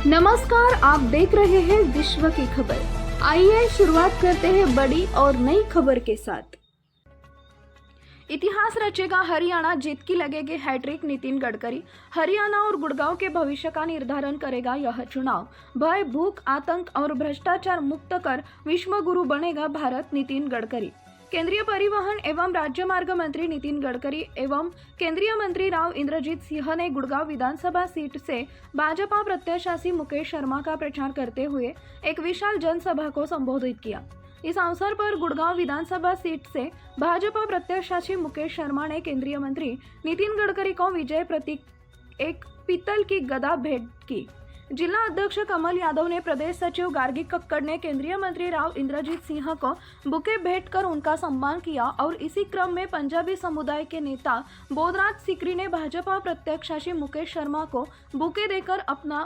नमस्कार, आप देख रहे हैं विश्व की खबर। आइए शुरुआत करते हैं बड़ी और नई खबर के साथ। इतिहास रचेगा हरियाणा, जीत की लगेगी हैट्रिक। नितिन गडकरी। हरियाणा और गुड़गांव के भविष्य का निर्धारण करेगा यह चुनाव। भय, भूख, आतंक और भ्रष्टाचार मुक्त कर विश्व गुरु बनेगा भारत। नितिन गडकरी। केंद्रीय परिवहन एवं राज्य मार्ग मंत्री नितिन गडकरी एवं केंद्रीय मंत्री राव इंद्रजीत सिंह ने गुड़गांव विधानसभा सीट से भाजपा प्रत्याशी मुकेश शर्मा का प्रचार करते हुए एक विशाल जनसभा को संबोधित किया। इस अवसर पर गुड़गांव विधानसभा सीट से भाजपा प्रत्याशी मुकेश शर्मा ने केंद्रीय मंत्री नितिन गडकरी को विजय प्रतीक एक पीतल की गदा भेंट की। जिला अध्यक्ष कमल यादव ने प्रदेश सचिव गार्गी कक्कड़ ने केंद्रीय मंत्री राव इंद्रजीत सिंह को बुके भेंट कर उनका सम्मान किया और इसी क्रम में पंजाबी समुदाय के नेता बोधराज सीकरी ने भाजपा प्रत्याशी मुकेश शर्मा को बुके देकर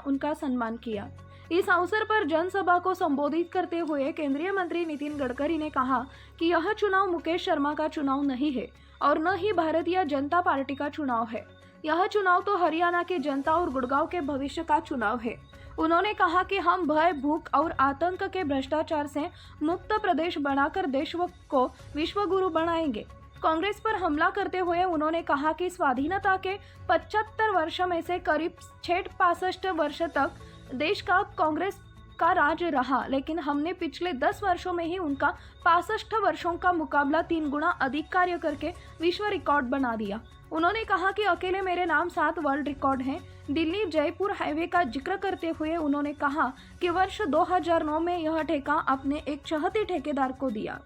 उनका सम्मान किया। इस अवसर पर जनसभा को संबोधित करते हुए केंद्रीय मंत्री नितिन गडकरी ने कहा कि यह चुनाव मुकेश शर्मा का चुनाव नहीं है और न ही भारतीय जनता पार्टी का चुनाव है। यह चुनाव तो हरियाणा की जनता और गुड़गांव के भविष्य का चुनाव है। उन्होंने कहा कि हम भय, भूख और आतंक के भ्रष्टाचार से मुक्त प्रदेश बनाकर देश को विश्व गुरु बनाएंगे। कांग्रेस पर हमला करते हुए उन्होंने कहा कि स्वाधीनता के 75 वर्ष में से करीब 65 वर्ष तक देश का कांग्रेस का राज रहा, लेकिन हमने पिछले 10 वर्षों में ही उनका 65 वर्षों का मुकाबला 3 गुना अधिक कार्य करके विश्व रिकॉर्ड बना दिया। उन्होंने कहा कि अकेले मेरे नाम 7 वर्ल्ड रिकॉर्ड हैं। दिल्ली जयपुर हाईवे का जिक्र करते हुए उन्होंने कहा कि वर्ष 2009 में यह ठेका अपने एक चहती ठेकेदार को दिया।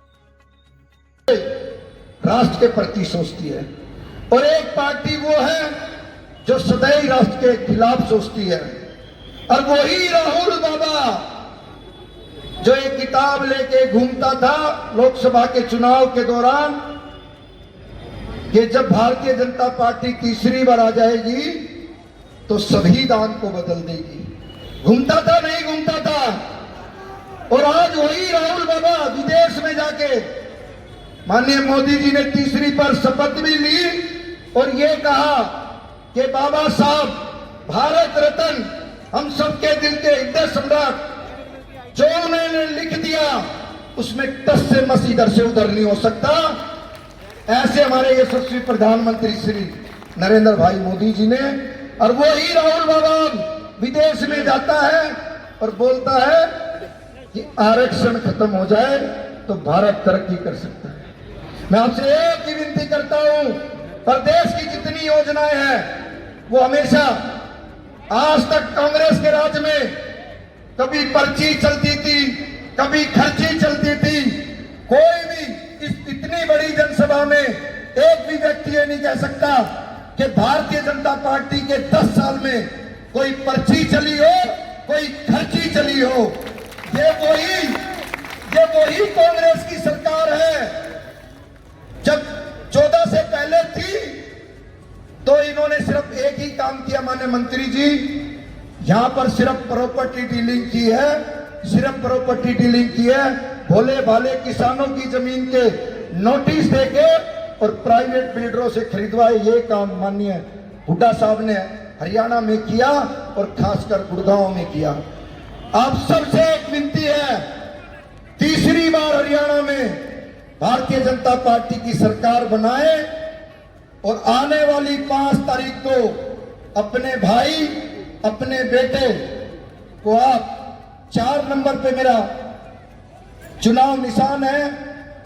राष्ट्र के प्रति सोचती है और एक पार्टी वो है जो सदैव राष्ट्र के खिलाफ सोचती है, और वही राहुल बाबा जो एक किताब लेके घूमता था लोकसभा के चुनाव के दौरान कि जब भारतीय जनता पार्टी तीसरी बार आ जाएगी तो संविधान को बदल देगी। घूमता था, नहीं घूमता था। और आज वही राहुल बाबा विदेश में जाके माननीय मोदी जी ने तीसरी बार शपथ भी ली और ये कहा कि बाबा साहब भारत रत्न, हम सबके दिल के हृदय सम्राट, जो उन्होंने लिख दिया उसमें टस से मस इधर से उधर नहीं हो सकता। ऐसे हमारे यशस्वी प्रधानमंत्री श्री नरेंद्र भाई मोदी जी ने, और वो ही राहुल बाबा विदेश में जाता है और बोलता है कि आरक्षण खत्म हो जाए तो भारत तरक्की कर सकता है। मैं आपसे एक ही विनती करता हूं, प्रदेश की जितनी योजनाएं हैं वो हमेशा आज तक कांग्रेस के राज में कभी पर्ची चलती थी, कभी खर्ची चलती थी। कोई भी इतनी बड़ी जनसभा में एक भी व्यक्ति ये नहीं कह सकता कि भारतीय जनता पार्टी के 10 साल में कोई पर्ची चली हो, कोई खर्ची चली हो। ये वही कांग्रेस की सरकार है। जब 14 से पहले थी तो इन्होंने सिर्फ एक ही काम किया, माननीय मंत्री जी, यहां पर सिर्फ प्रॉपर्टी डीलिंग की है, सिर्फ प्रॉपर्टी डीलिंग की है। भोले भाले किसानों की जमीन के नोटिस देके और प्राइवेट बिल्डरों से खरीदवाए, ये काम माननीय हुड्डा साहब ने हरियाणा में किया और खासकर गुड़गांव में किया। आप सबसे एक विनती है, तीसरी बार हरियाणा में भारतीय जनता पार्टी की सरकार बनाए और आने वाली 5 तारीख को अपने भाई, अपने बेटे को आप 4 नंबर पे मेरा चुनाव निशान है,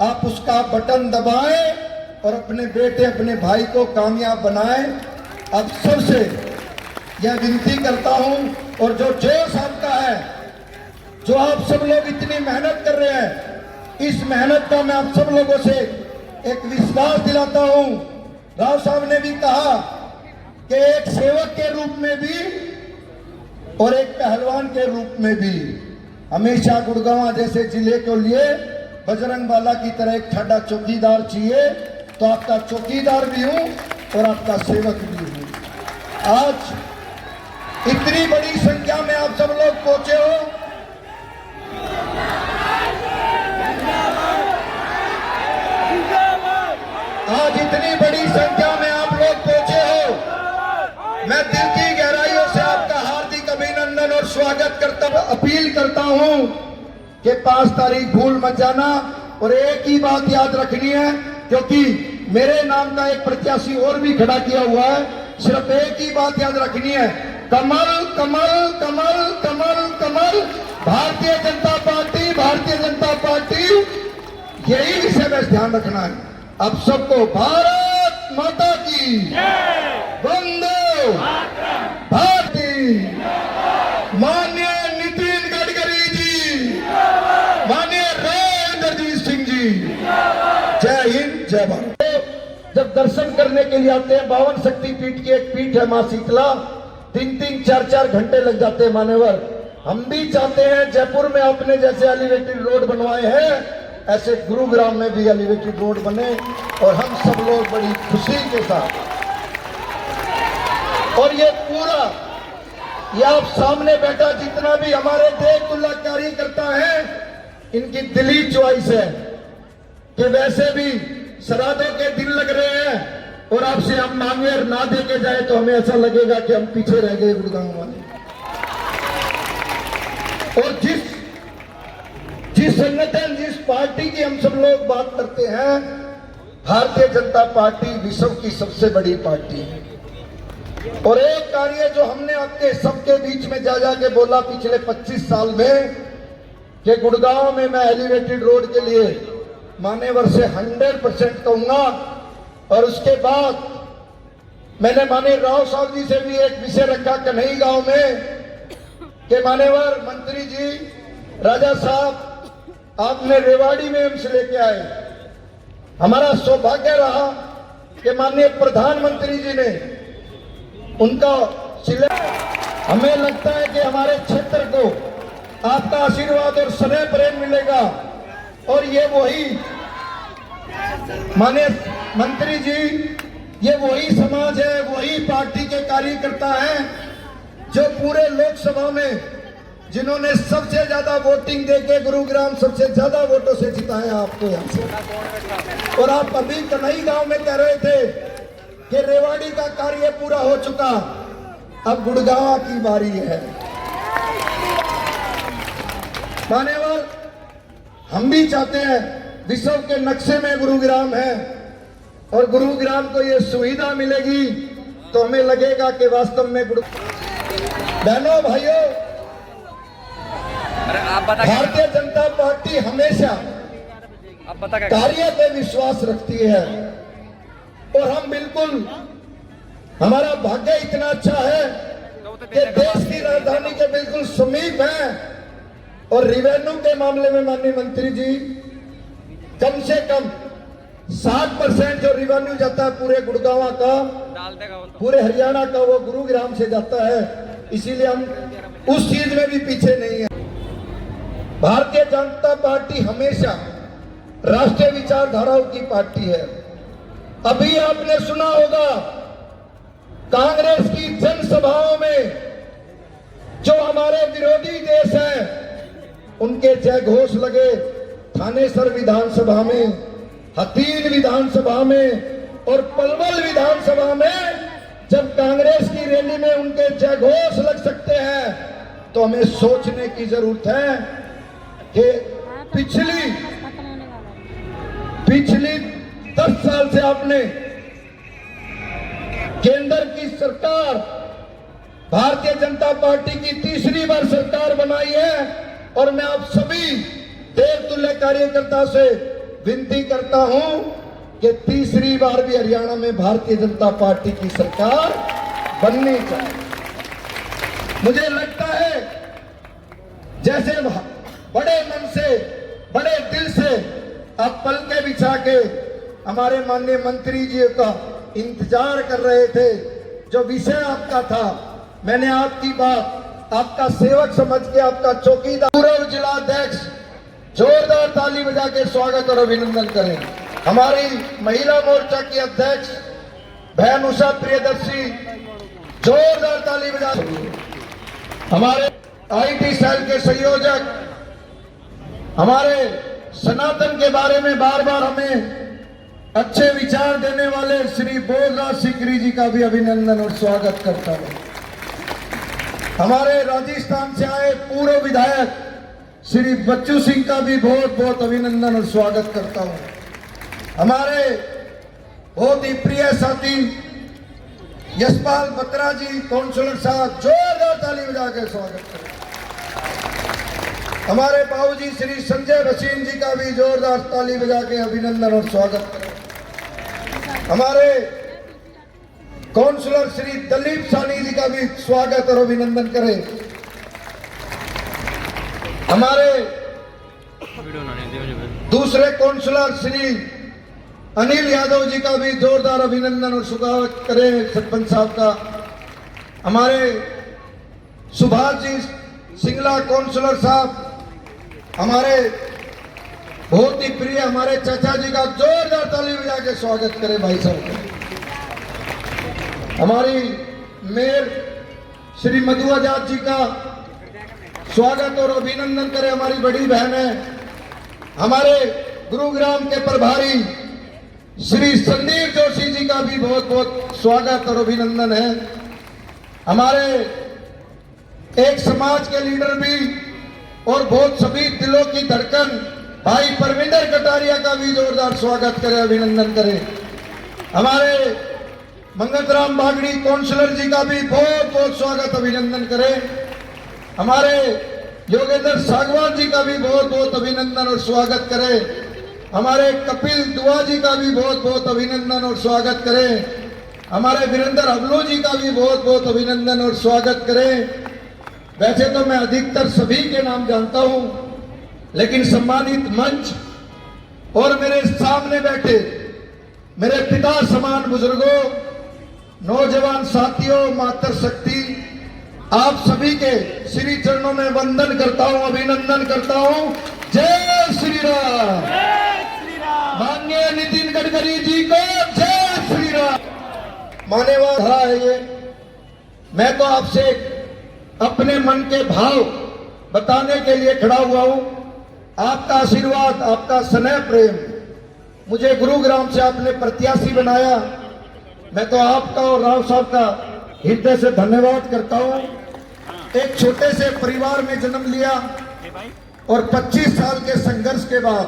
आप उसका बटन दबाएं और अपने बेटे, अपने भाई को कामयाब बनाएं। अब सबसे यह विनती करता हूं, और जो जोश आपका है, जो आप सब लोग इतनी मेहनत कर रहे हैं, इस मेहनत का मैं आप सब लोगों से एक विश्वास दिलाता हूं। राव साहब ने भी कहा कि एक सेवक के रूप में भी और एक पहलवान के रूप में भी हमेशा गुड़गांव जैसे जिले के लिए बजरंग बाला की तरह एक ठाडा चौकीदार चाहिए। तो आपका चौकीदार भी हूं और आपका सेवक भी हूं। आज इतनी बड़ी संख्या में आप सब लोग पहुंचे हो, आज इतनी बड़ी संख्या में आप लोग पहुंचे हो, मैं दिल की गहराइयों से आपका हार्दिक अभिनंदन और स्वागत स्वागत करता हुआ अपील करता हूं कि 5 तारीख भूल मत जाना। और एक ही बात याद रखनी है, क्योंकि मेरे नाम का एक प्रत्याशी और भी खड़ा किया हुआ है, सिर्फ एक ही बात याद रखनी है, कमल कमल कमल कमल कमल, भारतीय जनता पार्टी, भारतीय जनता पार्टी, यही विषय में ध्यान रखना है। अब सबको भारत माता की वंदे भारती। माननीय नितिन गडकरी जी, माननीय राजेंद्रजीत सिंह जी, जय हिंद जय भारत। जब दर्शन करने के लिए आते हैं, 52 शक्ति पीठ की एक पीठ है मां शीतला, 3-3 4-4 घंटे लग जाते हैं मान्यवर। हम भी चाहते हैं जयपुर में आपने जैसे एलिवेटेड रोड बनवाए हैं, ऐसे गुरुग्राम में भी एलिवेटेड रोड बने और हम सब लोग बड़ी खुशी के साथ, और ये पूरा ये आप सामने बैठा जितना भी हमारे देशतुल्य कार्यकर्ता है, इनकी दिली चॉइस है कि वैसे भी श्राद्धों के दिन लग रहे हैं और आपसे हम मांगेर ना दे के जाए तो हमें ऐसा लगेगा कि हम पीछे रह गए गुड़गांव वाले। और जिस संगठन, जिस पार्टी की हम सब लोग बात करते हैं, भारतीय जनता पार्टी विश्व की सबसे बड़ी पार्टी है। और एक कार्य जो हमने आपके सबके बीच में जा जाके बोला पिछले 25 साल में, कि गुड़गांव में मैं एलिवेटेड रोड के लिए मान्यवर से 100% कहूंगा। और उसके बाद मैंने माननीय राव साहब जी से भी एक विषय रखा कन्हई गांव में कि मान्यवर मंत्री जी, राजा साहब, आपने रेवाड़ी में एम्स लेके आए, हमारा सौभाग्य रहा कि माननीय प्रधानमंत्री जी ने उनका हमें लगता है कि हमारे क्षेत्र को आपका आशीर्वाद और स्नेह प्रेम मिलेगा। और ये वही माननीय मंत्री जी, ये वही समाज है, वही पार्टी के कार्यकर्ता हैं जो पूरे लोकसभा में जिन्होंने सबसे ज्यादा वोटिंग देके गुरुग्राम सबसे ज्यादा वोटों से जिताया आपको यहां से। और आप अभी कन्हई गांव में कह रहे थे कि रेवाड़ी का कार्य पूरा हो चुका, अब गुड़गांव की बारी है। मान्यवर, हम भी चाहते हैं, विश्व के नक्शे में गुरुग्राम है और गुरुग्राम को ये सुविधा मिलेगी तो हमें लगेगा कि वास्तव में बहनों भाइयों, भारतीय जनता पार्टी हमेशा कार्य पे विश्वास रखती है। और हम बिल्कुल, हमारा भाग्य इतना अच्छा है कि देश की राजधानी के बिल्कुल समीप है। और रिवेन्यू के मामले में माननीय मंत्री जी, कम से कम 60% जो रिवेन्यू जाता है पूरे गुड़गांव का, पूरे हरियाणा का, वो गुरुग्राम से जाता है। इसीलिए हम उस चीज में भी पीछे नहीं है। भारतीय जनता पार्टी हमेशा राष्ट्रीय विचारधाराओं की पार्टी है। अभी आपने सुना होगा कांग्रेस की जनसभाओं में जो हमारे विरोधी देश हैं, उनके जय घोष लगे थानेसर विधानसभा में, हथीन विधानसभा में और पलवल विधानसभा में। जब कांग्रेस की रैली में उनके जय घोष लग सकते हैं तो हमें सोचने की जरूरत है कि पिछली 10 साल से आपने केंद्र की सरकार, भारतीय जनता पार्टी की तीसरी बार सरकार बनाई है। और मैं आप सभी देवतुल्य कार्यकर्ता से विनती करता हूं कि तीसरी बार भी हरियाणा में भारतीय जनता पार्टी की सरकार बननी चाहिए। मुझे लगता है जैसे बड़े मन से, बड़े दिल से आप पलके बिछा के हमारे माननीय मंत्री जी का इंतजार कर रहे थे, जो विषय आपका था, मैंने आपकी बात आपका सेवक समझ के, आपका चौकीदार, पूर्व जिला अध्यक्ष, जोरदार ताली बजा के स्वागत और अभिनंदन करें। हमारी महिला मोर्चा की अध्यक्ष बहन उषा प्रियदर्शी, जोरदार ताली बजा। हमारे आईटी सेल के संयोजक, हमारे सनातन के बारे में बार बार हमें अच्छे विचार देने वाले श्री बोलराज सिकरी जी का भी अभिनंदन और स्वागत करता हूं। हमारे राजस्थान से आए पूर्व विधायक श्री बच्चू सिंह का भी बहुत बहुत अभिनंदन और स्वागत करता हूं। हमारे बहुत ही प्रिय साथी यशपाल बत्रा जी काउंसलर साहब, जोरदार ताली बजा के स्वागत करें। हमारे बाबूजी श्री संजय भसीन जी का भी जोरदार ताली बजा के अभिनंदन और स्वागत करें। हमारे काउंसलर श्री दलीप सानी जी का भी स्वागत और अभिनंदन करें। हमारे दूसरे काउंसलर श्री अनिल यादव जी का भी जोरदार अभिनंदन और स्वागत करें सरपंच साहब का। हमारे सुभाष जी सिंगला काउंसलर साहब, हमारे बहुत ही प्रिय हमारे चाचा जी का जोरदार ताली बजा के स्वागत करें भाई साहब का। हमारी मेयर श्री मधु आजाद जी का स्वागत और अभिनंदन करें। हमारी बड़ी बहन है, हमारे गुरुग्राम के प्रभारी श्री संदीप जोशी जी का भी बहुत बहुत स्वागत और अभिनंदन है। हमारे एक समाज के लीडर भी और बहुत सभी दिलों की धड़कन भाई परविंदर कटारिया का भी जोरदार स्वागत करें, अभिनंदन करें। हमारे मंगतराम बागड़ी काउंसलर जी का भी बहुत बहुत स्वागत अभिनंदन करें। हमारे योगेंद्र सागवान जी का भी बहुत बहुत अभिनंदन और स्वागत करें। हमारे कपिल दुआ जी का भी बहुत बहुत अभिनंदन और स्वागत करें। हमारे वीरेंद्र अबलू जी का भी बहुत बहुत अभिनंदन और स्वागत करें। वैसे तो मैं अधिकतर सभी के नाम जानता हूं, लेकिन सम्मानित मंच और मेरे सामने बैठे मेरे पिता समान बुजुर्गों, नौजवान साथियों, मातृ शक्ति, आप सभी के श्री चरणों में वंदन करता हूं, अभिनंदन करता हूं। जय श्री राम। माननीय नितिन गडकरी जी को जय श्री राम। मान्यवर धरा है ये। मैं तो आपसे अपने मन के भाव बताने के लिए खड़ा हुआ हूं। आपका आशीर्वाद, आपका स्नेह प्रेम, मुझे गुरुग्राम से आपने प्रत्याशी बनाया। मैं तो आपका और राव साहब का हृदय से धन्यवाद करता हूं। एक छोटे से परिवार में जन्म लिया और 25 साल के संघर्ष के बाद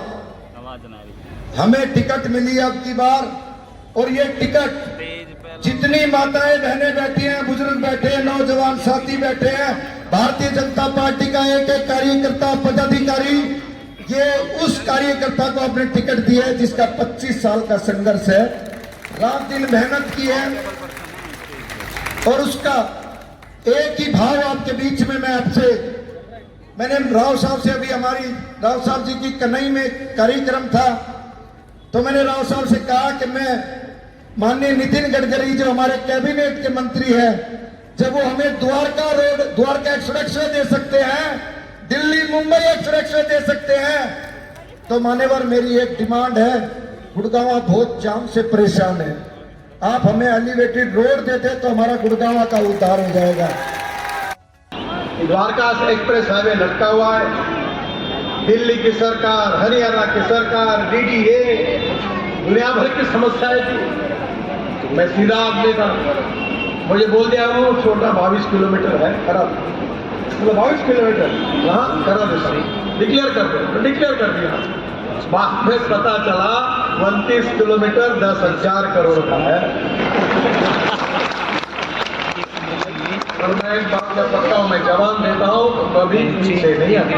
हमें टिकट मिली अब की बार। और ये टिकट जितनी माताएं बहनें बैठी हैं, बुजुर्ग बैठे हैं, नौजवान साथी बैठे हैं, भारतीय जनता पार्टी का एक एक कार्यकर्ता, पदाधिकारी, ये उस कार्यकर्ता को अपने टिकट दिया है जिसका 25 साल का संघर्ष है, रात दिन मेहनत की है। और उसका एक ही भाव आपके बीच में मैं आपसे, मैंने राव साहब से, अभी हमारी राव साहब जी की कन्हई में कार्यक्रम था, तो मैंने राव साहब से कहा कि मैं माननीय नितिन गडकरी जो हमारे कैबिनेट के मंत्री हैं, जब वो हमें द्वारका रोड, द्वारका एक्सप्रेसवे दे सकते हैं, दिल्ली मुंबई एक्सप्रेसवे दे सकते हैं, तो मान्यवर मेरी एक डिमांड है, गुड़गांव बहुत जाम से परेशान है, आप हमें एलिवेटेड रोड देते तो हमारा गुड़गांव का उद्धार हो जाएगा। द्वारका से एक्सप्रेस हाईवे लटका हुआ है। दिल्ली की सरकार, हरियाणा की सरकार, डीडीए, दुनिया भर की समस्याएं थी। मैं सीधा आदमी था, मुझे बोल दिया वो छोटा 22 किलोमीटर है, करा दो। 22 किलोमीटर हाँ करा दो, डिक्लेयर कर दो, तो डिक्लेयर कर दिया। बाद में पता चला 29 किलोमीटर 10,000 करोड़ का है। और मैं एक बात का पक्का हूं, मैं जवाब देता हूं तो कभी पीछे नहीं आता।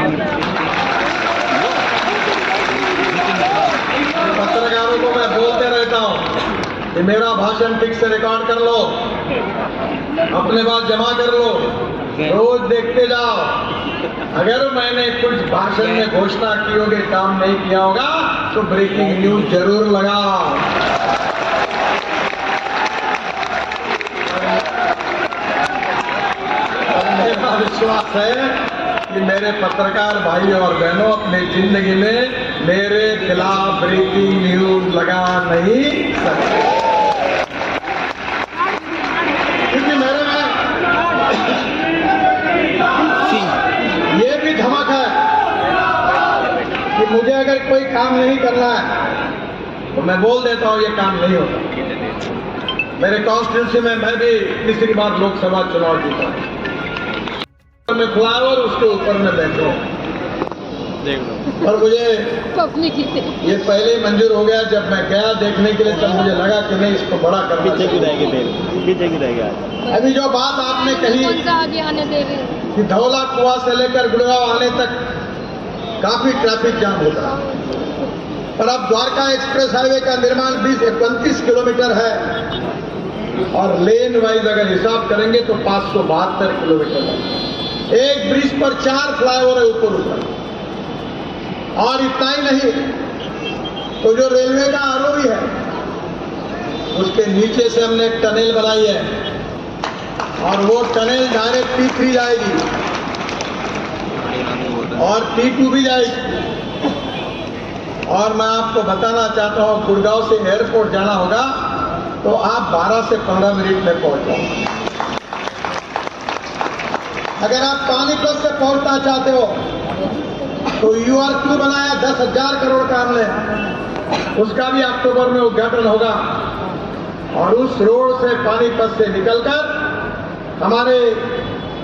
पत्रकारों को मैं बोलते रहता हूं कि मेरा भाषण ठीक से रिकॉर्ड कर लो, अपने बात जमा कर लो, रोज देखते जाओ। अगर मैंने कुछ भाषण में घोषणा की होगी, काम नहीं किया होगा, तो ब्रेकिंग न्यूज जरूर लगाओ। मेरा विश्वास है कि मेरे पत्रकार भाई और बहनों अपनी जिंदगी में मेरे खिलाफ ब्रेकिंग न्यूज लगा नहीं सकते, क्योंकि मेरे में ये भी धमक है कि मुझे अगर कोई काम नहीं करना है तो मैं बोल देता हूं ये काम नहीं होता। मेरे कॉन्स्टिट्यूंसी में मैं भी तीसरी बार लोकसभा चुनाव जीता हूं। में फ्लाईओवर, उसके ऊपर में बैठो। और मुझे ये पहले ही मंजूर हो गया। जब मैं गया देखने के लिए तब मुझे लगा कि नहीं, इसको बड़ा करना चाहिए। अभी जो बात आपने कही कि धौला कुआं से लेकर गुड़गांव आने तक काफी ट्रैफिक जाम होता है, पर अब द्वारका एक्सप्रेस हाईवे का निर्माण 20-25 किलोमीटर है और लेन वाइज अगर हिसाब करेंगे तो 572 किलोमीटर है। एक ब्रिज पर 4 फ्लाईओवर है ऊपर। और इतना ही नहीं, तो जो रेलवे का आरोही है उसके नीचे से हमने एक टनल बनाई है और वो टनल डायरेक्ट T3 जाएगी और T2 भी जाएगी। और मैं आपको बताना चाहता हूं, गुड़गांव से एयरपोर्ट जाना होगा तो आप 12 से 15 मिनट में पहुंच जाओ। अगर आप पानीपत से पहुंचना चाहते हो तो UR2 बनाया 10,000 करोड़ का हमने, उसका भी अक्टूबर में उद्घाटन होगा। और उस रोड से पानीपत से निकलकर हमारे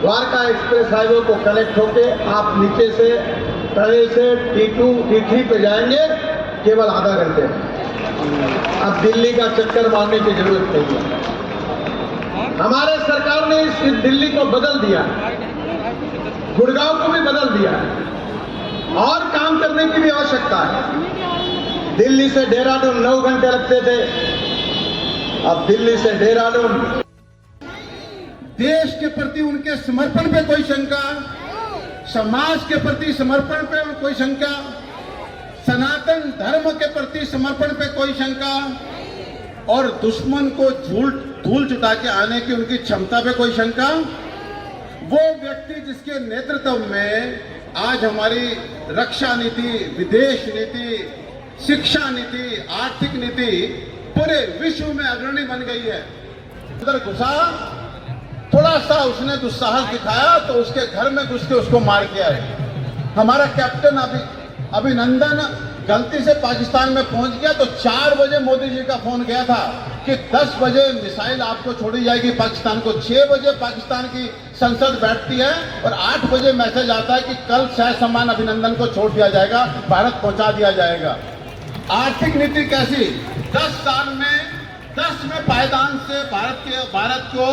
द्वारका एक्सप्रेस हाईवे को कनेक्ट होके आप नीचे से टनल से T2 T3 पे जाएंगे केवल आधा घंटे। अब दिल्ली का चक्कर मारने की जरूरत नहीं है। हमारे सरकार ने इस दिल्ली को बदल दिया, गुड़गांव को भी बदल दिया और काम करने की भी आवश्यकता है। दिल्ली से देहरादून 9 घंटे लगते थे, अब दिल्ली से देहरादून। देश के प्रति उनके समर्पण पे कोई शंका, समाज के प्रति समर्पण पे कोई शंका, सनातन धर्म के प्रति समर्पण पे कोई शंका और दुश्मन को धूल चुटा के आने की उनकी क्षमता पे कोई शंका। वो व्यक्ति जिसके नेतृत्व में आज हमारी रक्षा नीति, विदेश नीति, शिक्षा नीति, आर्थिक नीति पूरे विश्व में अग्रणी बन गई है। उधर घुसा, थोड़ा सा उसने दुस्साहस दिखाया तो उसके घर में घुस के उसको मार किया है। हमारा कैप्टन अभिनंदन गलती से पाकिस्तान में पहुंच गया तो 4 बजे मोदी जी का फोन गया था कि 10 बजे मिसाइल आपको छोड़ी जाएगी पाकिस्तान को। 6 बजे पाकिस्तान की संसद बैठती है और 8 बजे मैसेज आता है कि कल सह सम्मान अभिनंदन को छोड़ दिया जाएगा, भारत पहुंचा दिया जाएगा। आर्थिक नीति कैसी? 10 साल में 10वें पायदान से भारत को